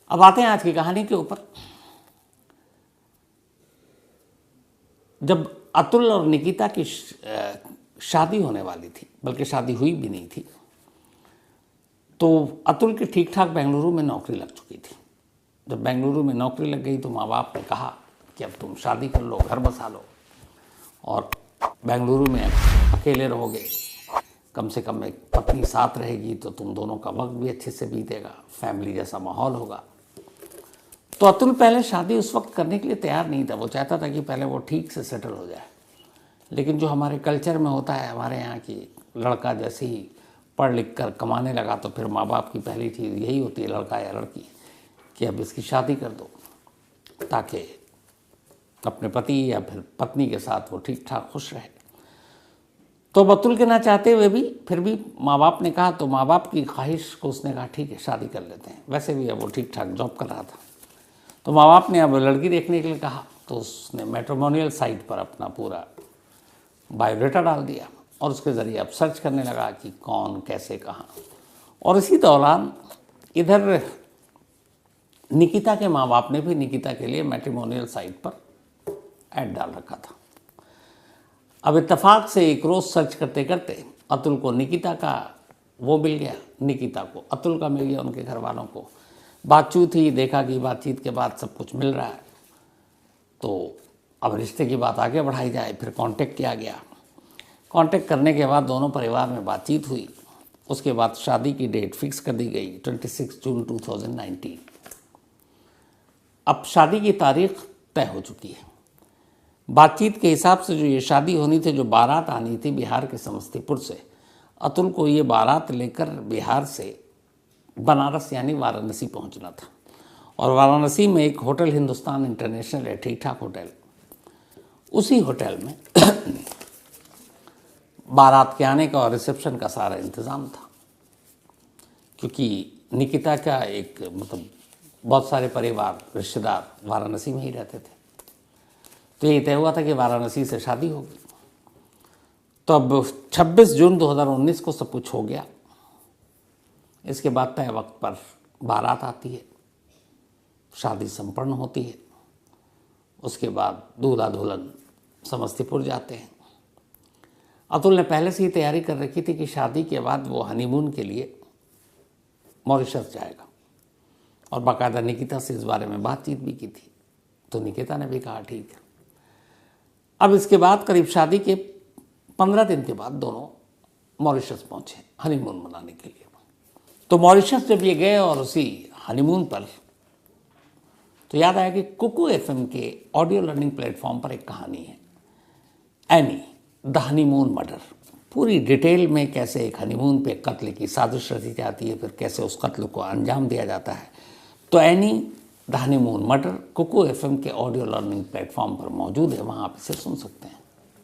अब आते हैं आज की कहानी के ऊपर। जब अतुल और निकिता की शादी होने वाली थी, बल्कि शादी हुई भी नहीं थी, तो अतुल की ठीक ठाक बेंगलुरु में नौकरी लग चुकी थी। जब बेंगलुरु में नौकरी लग गई तो माँ बाप ने कहा कि अब तुम शादी कर लो, घर बसा लो और बेंगलुरु में अकेले रहोगे, कम से कम एक पत्नी साथ रहेगी तो तुम दोनों का वक्त भी अच्छे से बीतेगा, फैमिली जैसा माहौल होगा। तो अतुल पहले शादी उस वक्त करने के लिए तैयार नहीं था। वो चाहता था कि पहले वो ठीक से सेटल हो जाए। लेकिन जो हमारे कल्चर में होता है, हमारे यहाँ की लड़का जैसे ही पढ़ लिख कर कमाने लगा तो फिर माँ बाप की पहली चीज़ यही होती है, लड़का या लड़की, कि अब इसकी शादी कर दो ताकि अपने पति या फिर पत्नी के साथ वो ठीक ठाक खुश रहे। तो अतुल के ना चाहते हुए भी फिर भी माँ बाप ने कहा, तो माँ बाप की ख्वाहिश को उसने कहा ठीक है शादी कर लेते हैं। वैसे भी अब वो ठीक ठाक जॉब कर रहा था। तो माँ बाप ने अब लड़की देखने के लिए कहा, तो उसने मैट्रिमोनियल साइट पर अपना पूरा बायोडाटा डाल दिया और उसके ज़रिए अब सर्च करने लगा कि कौन कैसे कहाँ। और इसी दौरान इधर निकिता के माँ बाप ने भी निकिता के लिए मैट्रिमोनियल साइट पर ऐड डाल रखा था। अब इत्तेफाक से एक रोज़ सर्च करते करते अतुल को निकिता का वो मिल गया, निकिता को अतुल का मिल गया। उनके घर वालों को बातचीत ही देखा कि बातचीत के बाद सब कुछ मिल रहा है, तो अब रिश्ते की बात आगे बढ़ाई जाए। फिर कांटेक्ट किया गया। कांटेक्ट करने के बाद दोनों परिवार में बातचीत हुई। उसके बाद शादी की डेट फिक्स कर दी गई, 26 जून 2019। अब शादी की तारीख तय हो चुकी है। बातचीत के हिसाब से जो ये शादी होनी थी, जो बारात आनी थी बिहार के समस्तीपुर से, अतुल को ये बारात लेकर बिहार से बनारस यानी वाराणसी पहुंचना था। और वाराणसी में एक होटल हिंदुस्तान इंटरनेशनल है, ठीक ठाक होटल, उसी होटल में बारात के आने का और रिसेप्शन का सारा इंतज़ाम था। क्योंकि निकिता का एक बहुत सारे परिवार रिश्तेदार वाराणसी में ही रहते थे, तो ये तय हुआ था कि वाराणसी से शादी होगी। तो अब 26 जून 2019 को सब कुछ हो गया। इसके बाद तय वक्त पर बारात आती है, शादी संपन्न होती है। उसके बाद दूल्हा दुल्हन समस्तीपुर जाते हैं। अतुल ने पहले से ही तैयारी कर रखी थी कि शादी के बाद वो हनीमून के लिए मॉरिशस जाएगा, और बाकायदा निकिता से इस बारे में बातचीत भी की थी। तो निकिता ने भी कहा ठीक है। अब इसके बाद करीब शादी के 15 दिन के बाद दोनों मॉरिशस पहुंचे हनीमून मनाने के लिए। तो मॉरिशस जब ये गए और उसी हनीमून पर, तो याद आया कि कुकू एफएम के ऑडियो लर्निंग प्लेटफॉर्म पर एक कहानी है, एनी द हनीमून मर्डर। पूरी डिटेल में कैसे एक हनीमून पे कत्ल की साजिश रची जाती है, फिर कैसे उस कत्ल को अंजाम दिया जाता है। तो any the honeymoon murder Kuku FM के ऑडियो लर्निंग प्लेटफॉर्म पर मौजूद है, वहाँ आप इसे सुन सकते हैं।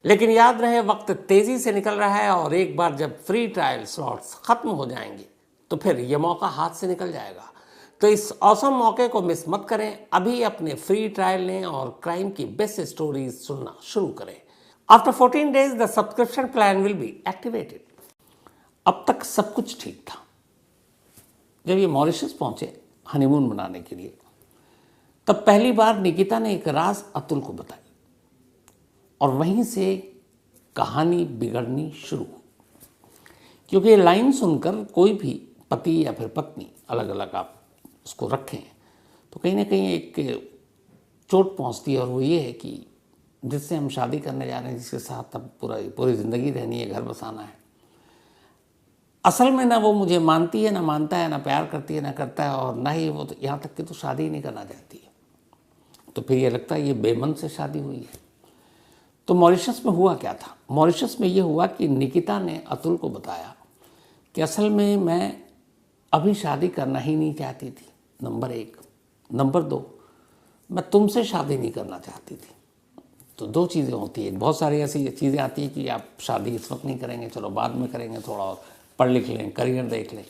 लेकिन याद रहे, वक्त तेज़ी से निकल रहा है और एक बार जब फ्री ट्रायल स्लॉट्स ख़त्म हो जाएंगे तो फिर ये मौका हाथ से निकल जाएगा। तो इस औसम मौके को मिस मत करें। अभी अपने फ्री ट्रायल लें और क्राइम की बेस्ट स्टोरीज सुनना शुरू करें। After 14 days the subscription plan will be activated. अब तक सब कुछ ठीक था। जब ये मॉरिशस पहुंचे हनीमून मनाने के लिए, तब पहली बार निकिता ने एक राज अतुल को बताई और वहीं से कहानी बिगड़नी शुरू हुई। क्योंकि ये लाइन सुनकर कोई भी पति या फिर पत्नी, अलग अलग आप उसको रखें, तो कहीं ना कहीं एक चोट पहुंचती है। और वो ये है कि जिससे हम शादी करने जा रहे हैं, जिसके साथ अब पूरी ज़िंदगी रहनी है, घर बसाना है, असल में ना वो मुझे मानती है, ना मानता है, ना प्यार करती है, ना करता है, और ना ही वो तो यहाँ तक कि तो शादी ही नहीं करना चाहती है। तो फिर ये लगता है ये बेमन से शादी हुई है। तो मॉरिशस में हुआ क्या था? मॉरिशस में ये हुआ कि निकिता ने अतुल को बताया कि असल में मैं अभी शादी करना ही नहीं चाहती थी, नंबर 1। नंबर 2, मैं तुमसे शादी नहीं करना चाहती थी। तो दो चीज़ें होती हैं, बहुत सारी ऐसी चीज़ें आती हैं कि आप शादी इस वक्त नहीं करेंगे, चलो बाद में करेंगे, थोड़ा और पढ़ लिख लें, करियर देख लें।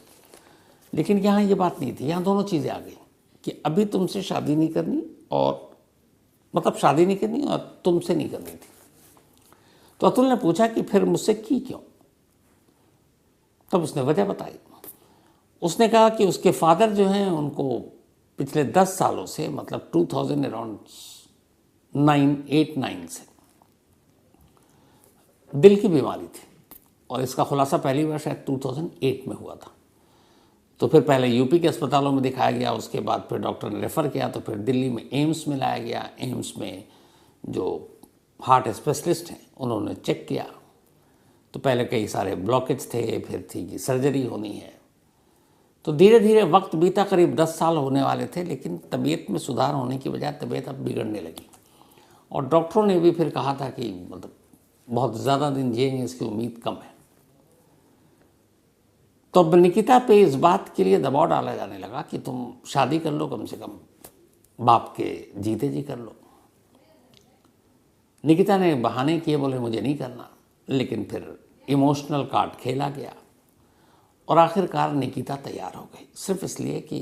लेकिन यहाँ ये बात नहीं थी। यहाँ दोनों चीज़ें आ गई कि अभी तुमसे शादी नहीं करनी, और मतलब शादी नहीं करनी और तुमसे नहीं करनी थी। तो अतुल ने पूछा कि फिर मुझसे की क्यों? तब उसने वजह बताई। उसने कहा कि उसके फादर जो हैं उनको पिछले 10 सालों से, मतलब 2000 अराउंड 8-9 से दिल की बीमारी थी, और इसका खुलासा पहली बार शायद 2008 में हुआ था। तो फिर पहले यूपी के अस्पतालों में दिखाया गया, उसके बाद फिर डॉक्टर ने रेफ़र किया, तो फिर दिल्ली में एम्स में लाया गया। एम्स में जो हार्ट स्पेशलिस्ट हैं उन्होंने चेक किया, तो पहले कई सारे ब्लॉकेज थे, फिर थी कि सर्जरी होनी है। तो धीरे धीरे वक्त बीता, करीब 10 साल होने वाले थे, लेकिन तबीयत में सुधार होने की बजाय तबीयत अब बिगड़ने लगी। और डॉक्टरों ने भी फिर कहा था कि मतलब बहुत ज़्यादा दिन जिएंगे, इसकी उम्मीद कम है। तो अब निकिता पे इस बात के लिए दबाव डाला जाने लगा कि तुम शादी कर लो, कम से कम बाप के जीते जी कर लो। निकिता ने बहाने किए, बोले मुझे नहीं करना, लेकिन फिर इमोशनल कार्ड खेला गया और आखिरकार निकिता तैयार हो गई, सिर्फ इसलिए कि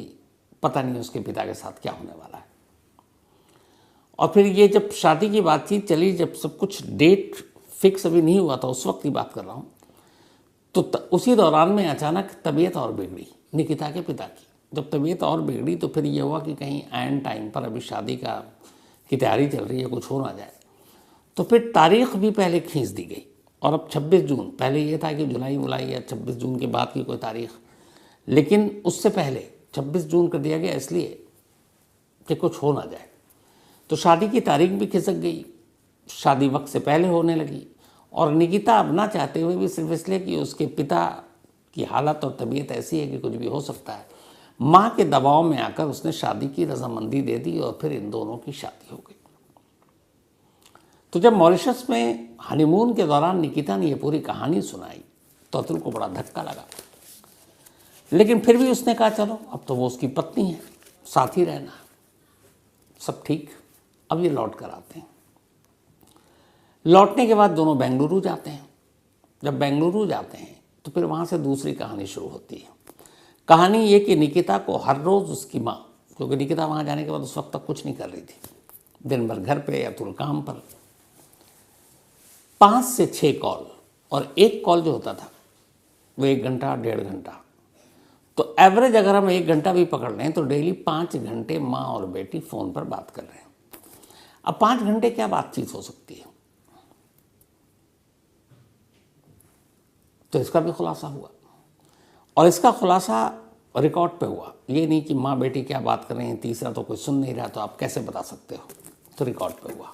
पता नहीं उसके पिता के साथ क्या होने वाला है। और फिर ये जब शादी की बातचीत चली, जब सब कुछ डेट फिक्स अभी नहीं हुआ था, उस वक्त की बात कर रहा हूँ, तो उसी दौरान में अचानक तबीयत और बिगड़ी निकिता के पिता की। जब तबीयत और बिगड़ी तो फिर ये हुआ कि कहीं एंड टाइम पर अभी शादी की तैयारी चल रही है, कुछ हो ना जाए। तो फिर तारीख भी पहले खींच दी गई, और अब 26 जून, पहले ये था कि जुलाई वुलाई या 26 जून के बाद की कोई तारीख, लेकिन उससे पहले 26 जून कर दिया गया, इसलिए कि कुछ हो ना जाए। तो शादी की तारीख भी खिसक गई, शादी वक्त से पहले होने लगी, और निकिता अब ना चाहते हुए भी सिर्फ इसलिए कि उसके पिता की हालत और तबीयत ऐसी है कि कुछ भी हो सकता है, माँ के दबाव में आकर उसने शादी की रजामंदी दे दी, और फिर इन दोनों की शादी हो गई। तो जब मॉरिशस में हनीमून के दौरान निकिता ने ये पूरी कहानी सुनाई तो अतुल को बड़ा धक्का लगा, लेकिन फिर भी उसने कहा चलो अब तो वो उसकी पत्नी है, साथ ही रहना, सब ठीक, अब ये लौट कर आते हैं। लौटने के बाद दोनों बेंगलुरु जाते हैं। जब बेंगलुरु जाते हैं तो फिर वहाँ से दूसरी कहानी शुरू होती है। कहानी ये कि निकिता को हर रोज़ उसकी माँ, क्योंकि निकिता वहाँ जाने के बाद उस वक्त तक कुछ नहीं कर रही थी, दिन भर घर पे, अतुल काम पर, 5 से 6 कॉल, और एक कॉल जो होता था वो 1 घंटा 1.5 घंटा, तो एवरेज अगर हम 1 घंटा भी पकड़ लें तो डेली 5 घंटे माँ और बेटी फ़ोन पर बात कर रहे हैं। अब 5 घंटे क्या बातचीत हो सकती है? तो इसका भी खुलासा हुआ, और इसका खुलासा रिकॉर्ड पे हुआ। ये नहीं कि माँ बेटी क्या बात कर रहे हैं, तीसरा तो कोई सुन नहीं रहा, तो आप कैसे बता सकते हो, तो रिकॉर्ड पे हुआ।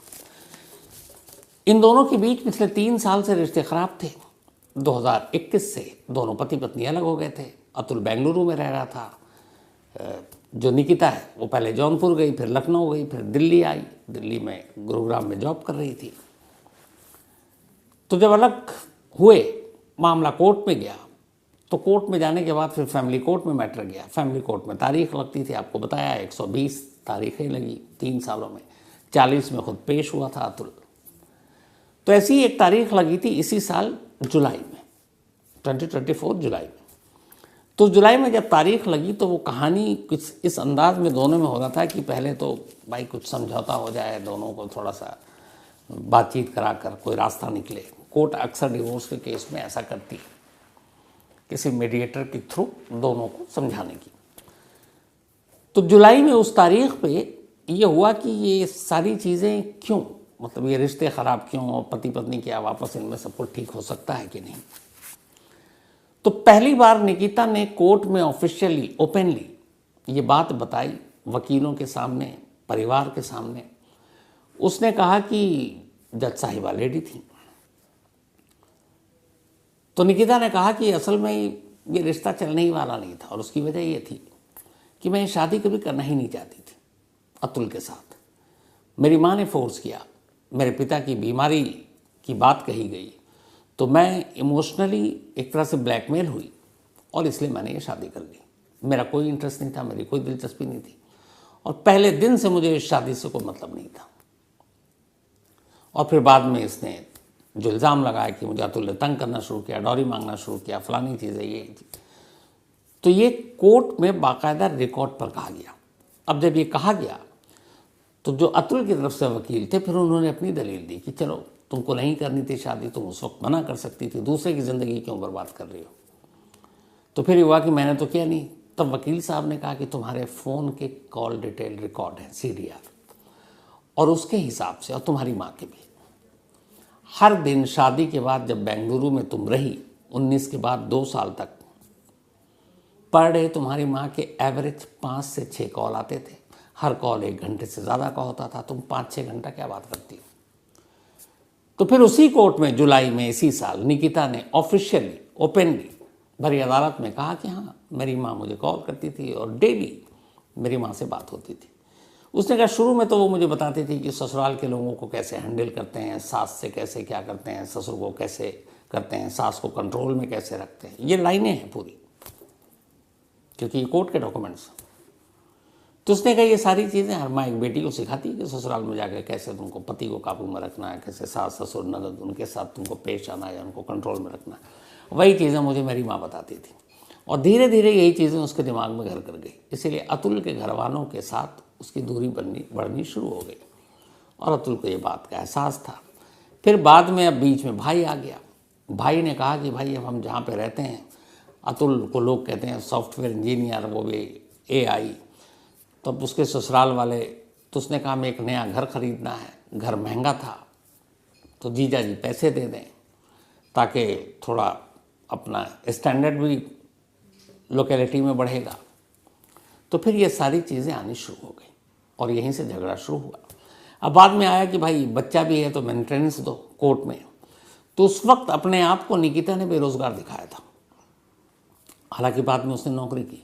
इन दोनों के बीच पिछले 3 साल से रिश्ते खराब थे। 2021 से दोनों पति पत्नी अलग हो गए थे। अतुल बेंगलुरु में रह रहा था, जो निकिता है वो पहले जौनपुर गई, फिर लखनऊ गई, फिर दिल्ली आई, दिल्ली में गुरुग्राम में जॉब कर रही थी। तो जब अलग हुए, मामला कोर्ट में गया, तो कोर्ट में जाने के बाद फिर फैमिली कोर्ट में मैटर गया। फैमिली कोर्ट में तारीख लगती थी, आपको बताया 120 तारीखें लगी 3 सालों में, 40 में खुद पेश हुआ था अतुल। तो ऐसी एक तारीख लगी थी इसी साल जुलाई में, 2024 जुलाई में। तो जुलाई में जब तारीख लगी तो वो कहानी कुछ इस अंदाज में दोनों में हो रहा था कि पहले तो भाई कुछ समझौता हो जाए, दोनों को थोड़ा सा बातचीत करा कर कोई रास्ता निकले। कोर्ट अक्सर डिवोर्स के केस में ऐसा करती है, किसी मीडिएटर के थ्रू दोनों को समझाने की। तो जुलाई में उस तारीख पे ये हुआ कि ये सारी चीज़ें क्यों, मतलब ये रिश्ते ख़राब क्यों, और पति पत्नी क्या वापस इनमें सब कुछ ठीक हो सकता है कि नहीं। तो पहली बार निकिता ने कोर्ट में ऑफिशियली ओपनली ये बात बताई, वकीलों के सामने, परिवार के सामने। उसने कहा कि जज साहिबा लेडी थी। तो निकिता ने कहा कि असल में ये रिश्ता चलने ही वाला नहीं था, और उसकी वजह ये थी कि मैं शादी कभी करना ही नहीं चाहती थी अतुल के साथ। मेरी माँ ने फोर्स किया, मेरे पिता की बीमारी की बात कही गई, तो मैं इमोशनली एक तरह से ब्लैकमेल हुई, और इसलिए मैंने ये शादी कर ली। मेरा कोई इंटरेस्ट नहीं था, मेरी कोई दिलचस्पी नहीं थी, और पहले दिन से मुझे इस शादी से कोई मतलब नहीं था। और फिर बाद में इसने जो इल्ज़ाम लगाया कि मुझे अतुल ने तंग करना शुरू किया, डॉरी मांगना शुरू किया, फलानी चीज़ें, ये चीज़, तो ये कोर्ट में बाकायदा रिकॉर्ड पर कहा गया। अब जब ये कहा गया तो जो अतुल की तरफ से वकील थे, फिर उन्होंने अपनी दलील दी कि चलो तुमको नहीं करनी थी शादी, तुम उस वक्त मना कर सकती थी, दूसरे की ज़िंदगी क्यों बर्बाद कर रही हो। तो फिर हुआ कि मैंने तो किया नहीं, तब वकील साहब ने कहा कि तुम्हारे फ़ोन के कॉल डिटेल रिकॉर्ड है, CDR, और उसके हिसाब से, और तुम्हारी माँ के भी, हर दिन शादी के बाद जब बेंगलुरु में तुम रही 19 के बाद 2 साल तक, पर डे तुम्हारी माँ के एवरेज 5 से 6 कॉल आते थे। हर कॉल 1 घंटे से ज़्यादा का होता था। तुम 5-6 घंटा क्या बात करती हो? तो फिर उसी कोर्ट में जुलाई में इसी साल निकिता ने ऑफिशियली, ओपनली भरी अदालत में कहा कि हाँ, मेरी माँ मुझे कॉल करती थी और डेली मेरी माँ से बात होती थी। उसने कहा शुरू में तो वो मुझे बताती थी कि ससुराल के लोगों को कैसे हैंडल करते हैं, सास से कैसे क्या करते हैं, ससुर को कैसे करते हैं, सास को कंट्रोल में कैसे रखते हैं। ये लाइनें हैं पूरी, क्योंकि ये कोर्ट के डॉक्यूमेंट्स। तो उसने कहा ये सारी चीज़ें हर माँ एक बेटी को सिखाती है कि ससुराल में जाकर कैसे तुमको पति को काबू में रखना है, कैसे सास ससुर ननद उनके साथ तुमको पेश आना है, उनको कंट्रोल में रखना है। वही चीज़ें मुझे मेरी माँ बताती थी, और धीरे धीरे यही चीज़ें उसके दिमाग में घर कर गई। इसीलिए अतुल के घर वालों के साथ उसकी दूरी बढ़नी शुरू हो गई, और अतुल को ये बात का एहसास था। फिर बाद में अब बीच में भाई आ गया। भाई ने कहा कि भाई अब हम जहाँ पे रहते हैं, अतुल को लोग कहते हैं सॉफ्टवेयर इंजीनियर, वो भी AI, तो अब उसके ससुराल वाले, तो उसने कहा हमें एक नया घर खरीदना है, घर महंगा था, तो जीजा जी पैसे दे दें ताकि थोड़ा अपना स्टैंडर्ड भी लोकेलिटी में बढ़ेगा। तो फिर ये सारी चीज़ें आनी शुरू हो गई, और यहीं से झगड़ा शुरू हुआ। अब बाद में आया कि भाई बच्चा भी है तो मेंटेनेंस दो कोर्ट में। तो उस वक्त अपने आप को निकिता ने बेरोज़गार दिखाया था। हालांकि बाद में उसने नौकरी की,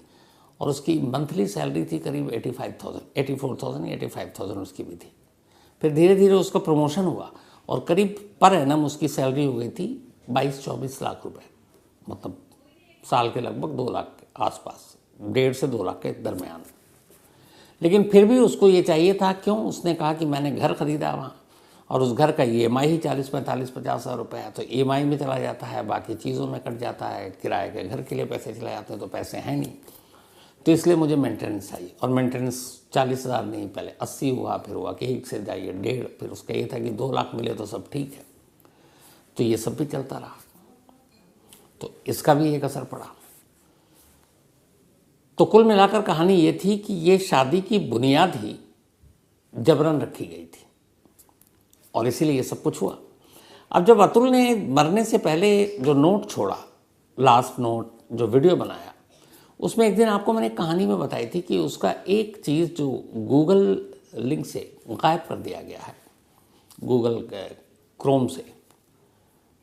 और उसकी मंथली सैलरी थी करीब 84,000 या 85,000 उसकी भी थी। फिर धीरे धीरे उसका प्रमोशन हुआ, और करीब पर एनम उसकी सैलरी हो गई थी 22-24 लाख रुपए, मतलब साल के लगभग 2 लाख के आसपास, 1.5 से 2 लाख के दरमियान। लेकिन फिर भी उसको ये चाहिए था। क्यों? उसने कहा कि मैंने घर खरीदा वहाँ, और उस घर का EMI ही 40-45-50 हज़ार रुपये है, तो EMI में चला जाता है, बाकी चीज़ों में कट जाता है, किराए के घर के लिए पैसे चले जाते हैं, तो पैसे हैं नहीं। तो इसलिए मुझे मेंटेनेंस चाहिए, और मेंटेनेंस 40,000 नहीं, पहले 80 हुआ, फिर हुआ कि 1 से जाइए 1.5, फिर उसका ये था कि 2 लाख मिले तो सब ठीक है। तो ये सब भी चलता रहा, तो इसका भी एक असर पड़ा। तो कुल मिलाकर कहानी ये थी कि ये शादी की बुनियाद ही जबरन रखी गई थी, और इसीलिए ये सब कुछ हुआ। अब जब अतुल ने मरने से पहले जो नोट छोड़ा, लास्ट नोट, जो वीडियो बनाया, उसमें एक दिन आपको मैंने कहानी में बताई थी कि उसका एक चीज़ जो गूगल लिंक से गायब कर दिया गया है, गूगल क्रोम से,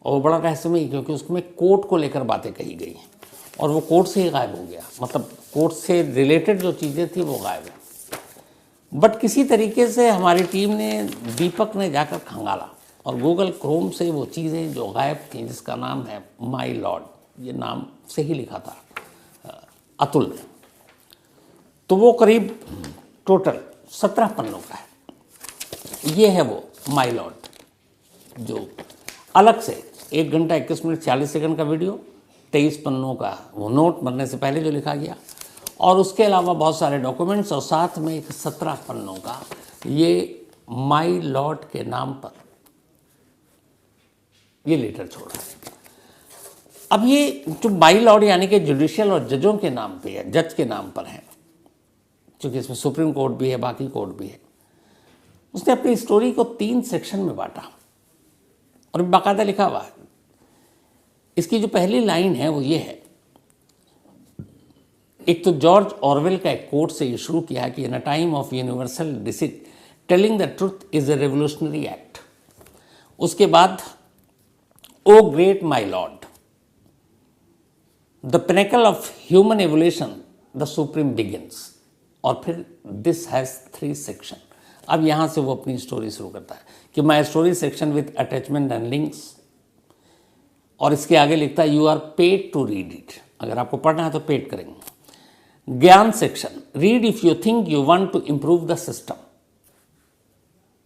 और वो बड़ा रहस्यमय, क्योंकि उसमें कोर्ट को लेकर बातें कही गई हैं, और वो कोर्ट से ही गायब हो गया। मतलब कोर्ट से रिलेटेड जो चीज़ें थी वो गायब है। बट किसी तरीके से हमारी टीम ने, दीपक ने जाकर खंगाला, और गूगल क्रोम से वो चीज़ें जो गायब थी, जिसका नाम है माई लॉर्ड, ये नाम से ही लिखा था अतुल ने, तो वो करीब टोटल 17 पन्नों का है। ये है वो माई लॉर्ड, जो अलग से 1 घंटा 21 मिनट 40 सेकंड का वीडियो, 23 पन्नों का वो नोट मरने से पहले जो लिखा गया, और उसके अलावा बहुत सारे डॉक्यूमेंट्स, और साथ में एक 17 पन्नों का ये माई लॉर्ड के नाम पर ये लेटर छोड़ा। अब ये जो माई लॉर्ड यानी कि जुडिशियल और जजों के नाम पे है, जज के नाम पर है, क्योंकि इसमें सुप्रीम कोर्ट भी है, बाकी कोर्ट भी है। उसने अपनी स्टोरी को 3 सेक्शन में बांटा, और बाकायदा लिखा हुआ है। इसकी जो पहली लाइन है वो ये है, एक तो जॉर्ज ऑरवेल का एक कोट से ये शुरू किया है कि in a time of universal deceit telling the truth is a revolutionary act. उसके बाद O great my lord, the pinnacle of human evolution, the supreme beings, और फिर दिस हैज 3 सेक्शन। अब यहां से वो अपनी स्टोरी शुरू करता है कि my story section with attachment and links, और इसके आगे लिखता है you are paid to read it, अगर आपको पढ़ना है तो पेड करेंगे। ज्ञान section, read if you think you want to improve the system,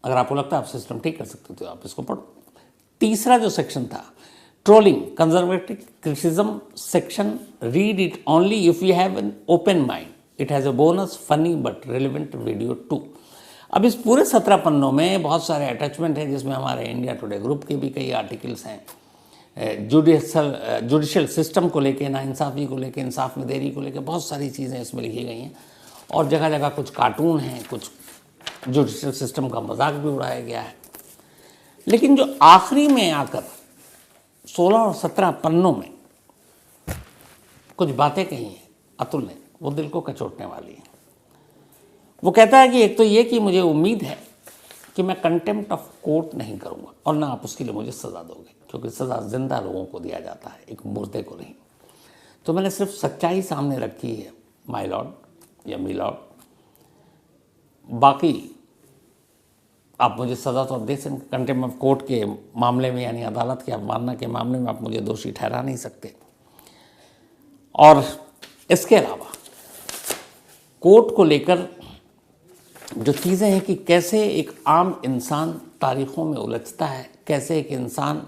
अगर आपको लगता है आप सिस्टम ठीक कर सकते हो तो आप इसको पढ़ो। तीसरा जो सेक्शन था, trolling, conservative criticism section, read it only if you have an open mind, it has a bonus funny but relevant video too. अब इस पूरे 17 पन्नों में बहुत सारे अटैचमेंट हैं, जिसमें हमारे इंडिया टुडे ग्रुप के भी कई आर्टिकल्स हैं, जुडिशल सिस्टम को लेके, नाइंसाफ़ी को लेके, इंसाफ में देरी को लेके बहुत सारी चीज़ें इसमें लिखी गई हैं। और जगह जगह कुछ कार्टून हैं, कुछ जुडिशल सिस्टम का मजाक भी उड़ाया गया है। लेकिन जो आखिरी में आकर 16 और 17 पन्नों में कुछ बातें कही हैं अतुल ने, वो दिल को कचोटने वाली है। वो कहता है कि एक तो ये कि मुझे उम्मीद है कि मैं कंटेम्प्ट ऑफ कोर्ट नहीं करूँगा और ना आप उसके लिए मुझे सज़ा दोगे, क्योंकि सज़ा जिंदा लोगों को दिया जाता है, एक मुर्दे को नहीं। तो मैंने सिर्फ सच्चाई सामने रखी है माय लॉर्ड या मी लॉर्ड, बाकी आप मुझे सज़ा तो दे सकते, कंटेम्प्ट ऑफ कोर्ट के मामले में यानी अदालत की अवमानना के मामले में आप मुझे दोषी ठहरा नहीं सकते। और इसके अलावा कोर्ट को लेकर जो चीज़ें हैं कि कैसे एक आम इंसान तारीख़ों में उलझता है, कैसे एक इंसान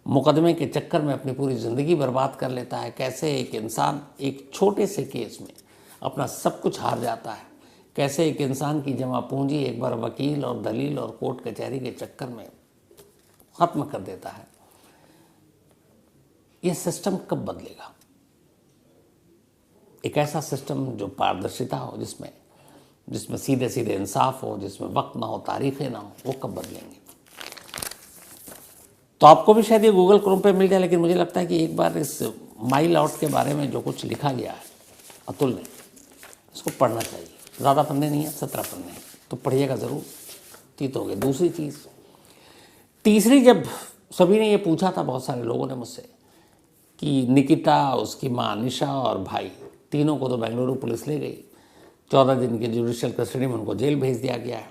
मुकदमे के चक्कर में अपनी पूरी ज़िंदगी बर्बाद कर लेता है, कैसे एक इंसान एक छोटे से केस में अपना सब कुछ हार जाता है, कैसे एक इंसान की जमा पूंजी एक बार वकील और दलील और कोर्ट कचहरी के चक्कर में ख़त्म कर देता है। यह सिस्टम कब बदलेगा? एक ऐसा सिस्टम जो पारदर्शिता हो, जिसमें सीधे सीधे इंसाफ हो, जिसमें वक्त ना हो, तारीखें ना हो, वो कब बदलेंगे? तो आपको भी शायद ये गूगल क्रोम पे मिल जाए, लेकिन मुझे लगता है कि एक बार इस माई लॉर्ड के बारे में जो कुछ लिखा गया है अतुल ने, इसको पढ़ना चाहिए। ज़्यादा पन्ने नहीं है, 17 पन्ने हैं, तो पढ़िएगा ज़रूर, तीत हो गए। दूसरी चीज़, तीसरी, जब सभी ने ये पूछा था, बहुत सारे लोगों ने मुझसे, कि निकिता, उसकी माँ निशा और भाई तीनों को तो बेंगलुरु पुलिस ले गई, 14 दिन की जुडिशल कस्टडी में उनको जेल भेज दिया गया है,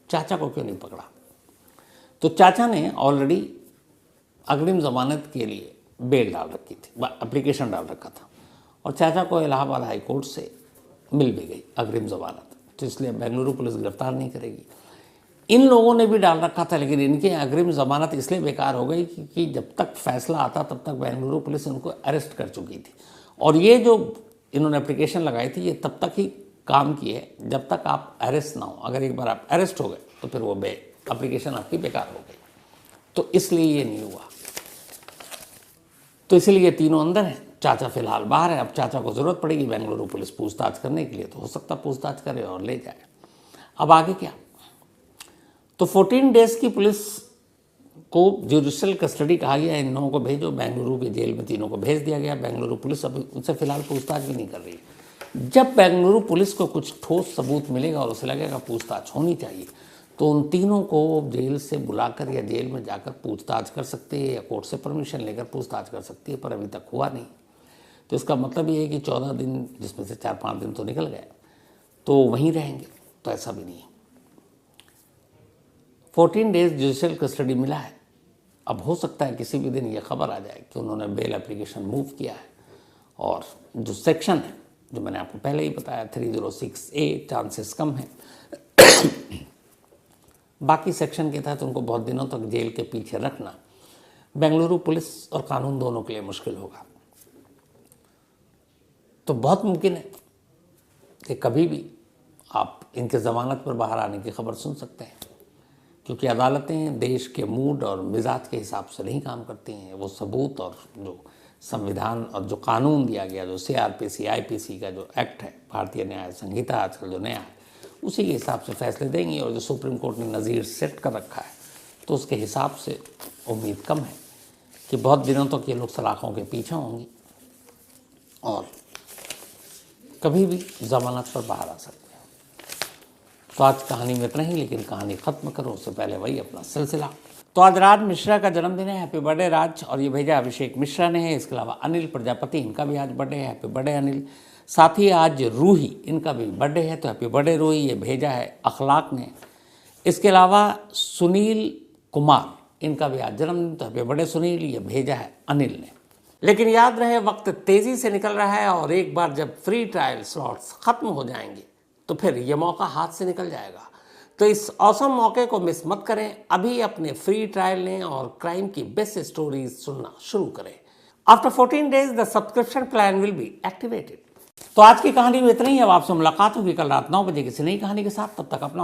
चाचा को क्यों नहीं पकड़ा? तो चाचा ने ऑलरेडी अग्रिम ज़मानत के लिए बेल डाल रखी थी, एप्लीकेशन डाल रखा था, और चाचा को इलाहाबाद हाई कोर्ट से मिल भी गई अग्रिम ज़मानत, तो इसलिए बेंगलुरु पुलिस गिरफ्तार नहीं करेगी। इन लोगों ने भी डाल रखा था, लेकिन इनकी अग्रिम ज़मानत इसलिए बेकार हो गई कि जब तक फैसला आता तब तक बेंगलुरु पुलिस इनको अरेस्ट कर चुकी थी, और ये जो इन्होंने एप्लीकेशन लगाई थी ये तब तक ही काम की है जब तक आप अरेस्ट ना हो। अगर एक बार आप अरेस्ट हो गए तो फिर वो एप्लीकेशन आपकी बेकार हो गई, तो इसलिए ये नहीं हुआ। तो इसलिए ये तीनों अंदर हैं, चाचा फिलहाल बाहर है। अब चाचा को ज़रूरत पड़ेगी बेंगलुरु पुलिस पूछताछ करने के लिए, तो हो सकता है पूछताछ करे और ले जाए। अब आगे क्या? तो 14 डेज़ की पुलिस को जुडिशल कस्टडी कहा गया, इन लोगों को भेजो, बेंगलुरु की जेल में तीनों को भेज दिया गया। बेंगलुरु पुलिस अब उनसे फिलहाल पूछताछ भी नहीं कर रही है। जब बेंगलुरु पुलिस को कुछ ठोस सबूत मिलेगा और उसे लगेगा पूछताछ होनी चाहिए, तो उन तीनों को जेल से बुलाकर या जेल में जाकर पूछताछ कर सकती है, या कोर्ट से परमिशन लेकर पूछताछ कर सकती है, पर अभी तक हुआ नहीं। तो इसका मतलब ये है कि 14 दिन, जिसमें से 4-5 दिन तो निकल गए, तो वहीं रहेंगे, तो ऐसा भी नहीं है। 14 डेज जुडिशल कस्टडी मिला है। अब हो सकता है किसी भी दिन ये खबर आ जाए कि उन्होंने बेल एप्लीकेशन मूव किया है, और जो सेक्शन है, जो मैंने आपको पहले ही बताया, 306A, चांसेस कम है। बाकी सेक्शन के तहत उनको बहुत दिनों तक जेल के पीछे रखना बेंगलुरु पुलिस और कानून दोनों के लिए मुश्किल होगा। तो बहुत मुमकिन है कि कभी भी आप इनके ज़मानत पर बाहर आने की खबर सुन सकते हैं, क्योंकि अदालतें देश के मूड और मिजाज के हिसाब से नहीं काम करती हैं। वो सबूत और जो संविधान और जो कानून दिया गया, जो CRPC IPC का जो एक्ट है, भारतीय न्याय संहिता आजकल जो नया है, उसी के हिसाब से फैसले देंगी। और जो सुप्रीम कोर्ट ने नज़ीर सेट कर रखा है, तो उसके हिसाब से उम्मीद कम है कि बहुत दिनों तक ये लोग सलाखों के पीछे होंगी और कभी भी ज़मानत पर बाहर आ सकते हैं। तो आज कहानी में इतना ही, लेकिन कहानी ख़त्म करो उससे पहले वही अपना सिलसिला। तो आज राज मिश्रा का जन्मदिन है, हैप्पी बर्थडे राज। और ये भेजा अभिषेक मिश्रा ने है। इसके अलावा अनिल प्रजापति, इनका भी आज बर्थडे है, हैप्पी बर्थडे अनिल। साथ ही आज रूही, इनका भी बर्थडे है, तो हैप्पी बर्थडे रूही। ये भेजा है अखलाक ने। इसके अलावा सुनील कुमार, इनका भी आज जन्मदिन, तो हैप्पी बर्थडे सुनील। ये भेजा है अनिल ने। लेकिन याद रहे, वक्त तेज़ी से निकल रहा है, और एक बार जब फ्री ट्रायल स्लॉट्स ख़त्म हो जाएंगे तो फिर ये मौका हाथ से निकल जाएगा। तो इस औसम मौके को मिस मत करें। अभी अपने फ्री ट्रायल लें और क्राइम की बेस्ट स्टोरीज सुनना शुरू करें। After 14 days the subscription plan will be activated. तो आज की कहानी में इतना ही। अब आपसे मुलाकात होगी कल रात 9 बजे किसी नई कहानी के साथ। तब तक अपना